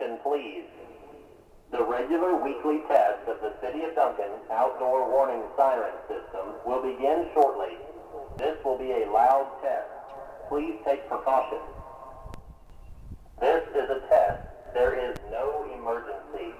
Attention, please. The regular weekly test of the City of Duncan outdoor warning siren system will begin shortly. This will be a loud test. Please take precaution. This is a test. There is no emergency.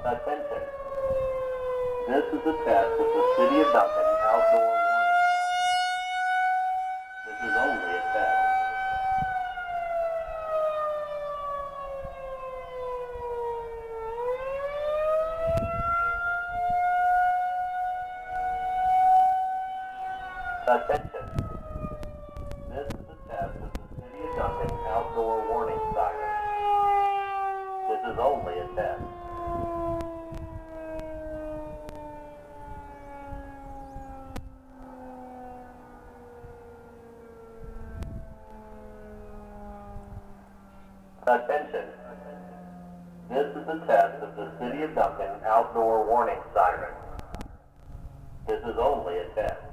Attention. This is a test of the City of Duncan outdoor warning sign. This is only a test. Attention. This is a test of the City of Duncan outdoor warning siren. This is only a test. Attention. This is a test of the City of Duncan outdoor warning siren. This is only a test.